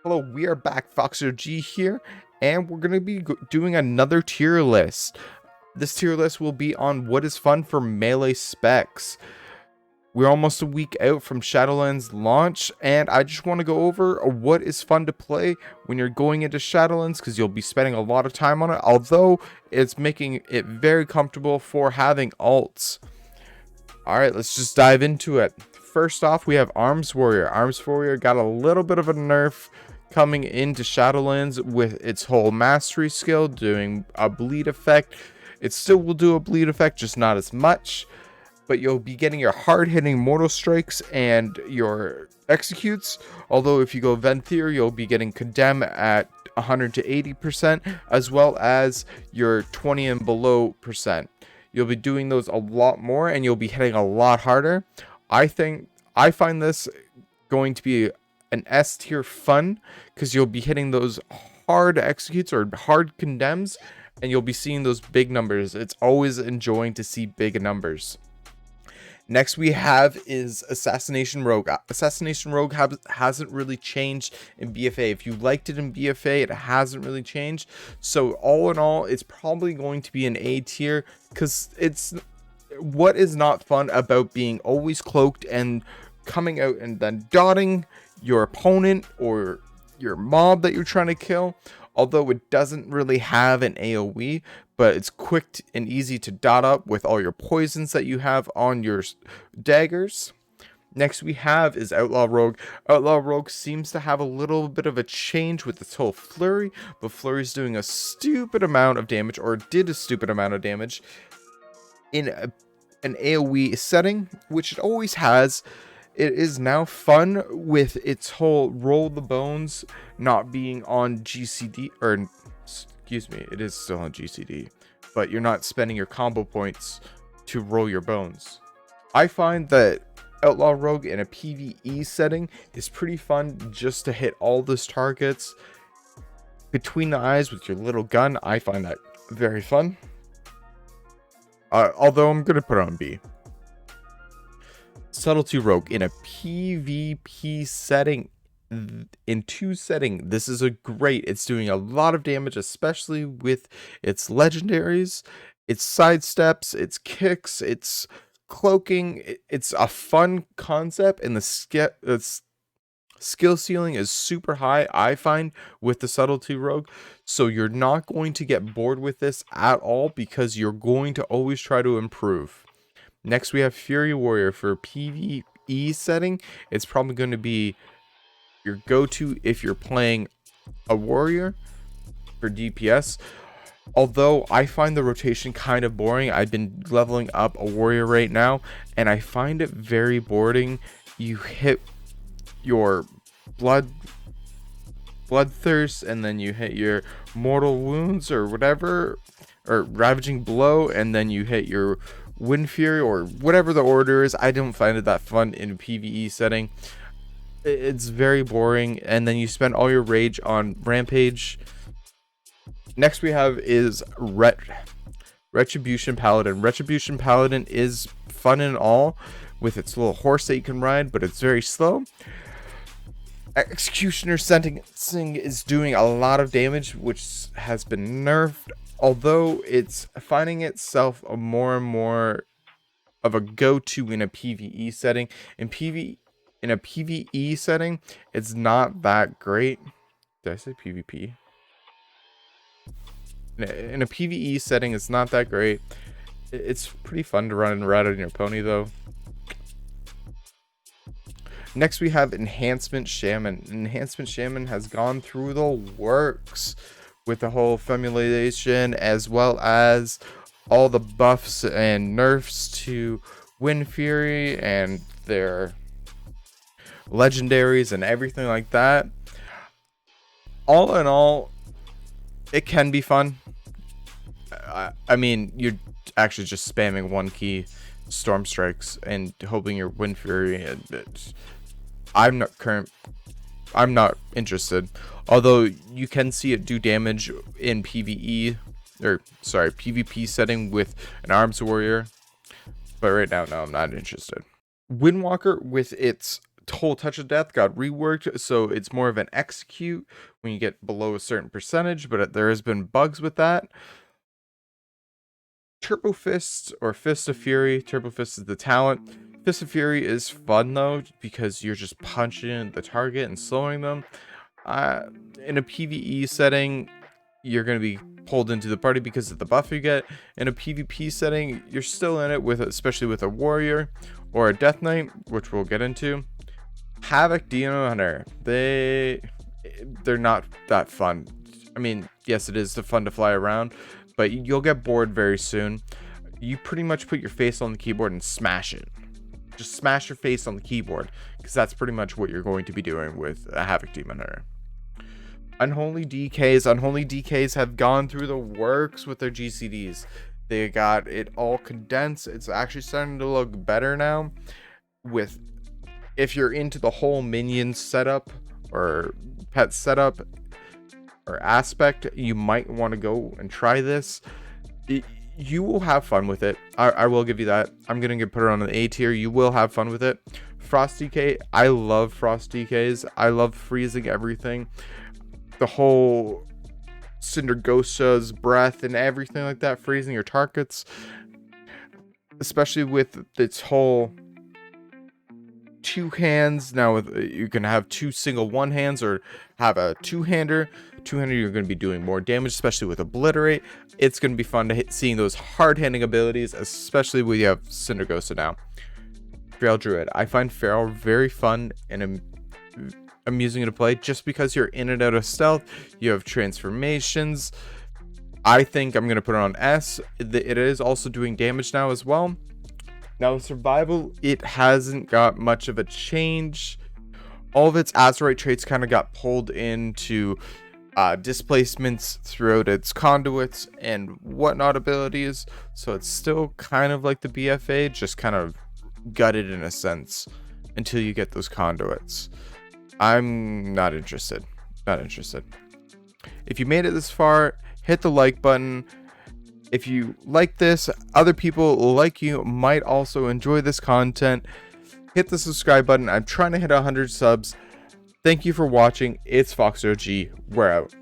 Hello, we are back, FoxOG here, and we're going to be doing another tier list. This tier list will be on what is fun for melee specs. We're almost a week out from Shadowlands launch, and I just want to go over what is fun to play when you're going into Shadowlands, because you'll be spending a lot of time on it, although it's making it very comfortable for having alts. Alright, let's just dive into it. First off, we have Arms Warrior. Arms Warrior got a little bit of a nerf coming into Shadowlands with its whole mastery skill, doing a bleed effect. It still will do a bleed effect, just not as much. But you'll be getting your hard-hitting mortal strikes and your executes. Although if you go Venthyr, you'll be getting condemn at 100 to 80%, as well as your 20 and below percent. You'll be doing those a lot more, and you'll be hitting a lot harder. I find this going to be an S tier fun, because you'll be hitting those hard executes or hard condemns, and you'll be seeing those big numbers. It's always enjoying to see big numbers. Next we have is Assassination Rogue. Assassination Rogue hasn't really changed in BFA. If you liked it in BFA, it hasn't really changed. So all in all, it's probably going to be an A tier, because it's what is not fun about being always cloaked and coming out and then dotting your opponent or your mob that you're trying to kill. Although it doesn't really have an AoE, but it's quick and easy to dot up with all your poisons that you have on your daggers. Next we have is Outlaw Rogue. Outlaw Rogue seems to have a little bit of a change with its whole flurry, but flurry's doing a stupid amount of damage, or did a stupid amount of damage in an AoE setting, which it always has. It is now fun with its whole roll the bones not being on GCD, or excuse me, it is still on GCD, but you're not spending your combo points to roll your bones. I find that Outlaw Rogue in a PvE setting is pretty fun just to hit all those targets between the eyes with your little gun. I find that very fun. Although I'm going to put it on B. Subtlety Rogue in a PvP setting, in 2 setting, this is a great. It's doing a lot of damage, especially with its legendaries, its sidesteps, its kicks, its cloaking. It's a fun concept, and the skill ceiling is super high, I find, with the Subtlety Rogue. So you're not going to get bored with this at all, because you're going to always try to improve. Next we have Fury Warrior for PvE setting. It's probably going to be your go-to if you're playing a warrior for DPS. Although I find the rotation kind of boring. I've been leveling up a warrior right now, and I find it very boring. You hit your bloodthirst, and then you hit your mortal wounds or whatever, or ravaging blow, and then you hit your Wind Fury or whatever the order is. I don't find it that fun in a PvE setting. It's very boring, and then you spend all your rage on Rampage. Next we have is Retribution Paladin. Retribution Paladin is fun and all with its little horse that you can ride, but it's very slow. Executioner Sentencing is doing a lot of damage, which has been nerfed, although it's finding itself a more and more of a go-to in a PvE setting. In a PvE setting, it's not that great. Did I say PvP? In a PvE setting, it's not that great. It's pretty fun to run and ride on your pony, though. Next, we have Enhancement Shaman. Enhancement Shaman has gone through the works with the whole femulation, as well as all the buffs and nerfs to Wind Fury and their legendaries and everything like that. All in all, it can be fun. I mean, you're actually just spamming one key, Storm Strikes, and hoping your Wind Fury. I'm not interested. Although you can see it do damage in PvP setting with an Arms Warrior. But right now, no, I'm not interested. Windwalker with its whole touch of death got reworked, so it's more of an execute when you get below a certain percentage, but there has been bugs with that. Turbo Fist or Fist of Fury. Turbo Fist is the talent. Fist of Fury is fun though, because you're just punching the target and slowing them. In a PvE setting, you're going to be pulled into the party because of the buff you get. In a PvP setting, you're still in it, with especially with a warrior or a death knight, which we'll get into. Havoc Demon Hunter, they're not that fun. I mean, yes, it is fun to fly around, but you'll get bored very soon. You pretty much put your face on the keyboard and smash it. Just smash your face on the keyboard, because that's pretty much what you're going to be doing with a Havoc Demon Hunter. Unholy Dks. Unholy Dks have gone through the works with their GCDs. They got it all condensed. It's actually starting to look better now. If you're into the whole minion setup or pet setup or aspect, you might want to go and try this. You will have fun with it. I will give you that. I'm gonna put it on an A tier. You will have fun with it. Frost DK. I love Frost DKs. I love freezing everything. The whole Cinderghosta's breath and everything like that, freezing your targets, especially with its whole 2 hands. Now you can have 2 single 1 hands or have a 2-hander. 2-hander, you're going to be doing more damage, especially with Obliterate. It's going to be fun to seeing those hard-handing abilities, especially when you have Cinderghosta now. Feral Druid. I find Feral very fun and amusing to play, just because you're in and out of stealth. You have transformations. I think I'm going to put it on S. It is also doing damage now as well. Now survival, it hasn't got much of a change. All of its Azurite traits kind of got pulled into displacements throughout its conduits and whatnot abilities, so it's still kind of like the BFA, just kind of gutted in a sense until you get those conduits. I'm not interested. If you made it this far, hit the like button. If you like this, other people like you might also enjoy this content. Hit the subscribe button. I'm trying to hit 100 subs. Thank you for watching. It's Fox OG. We're out.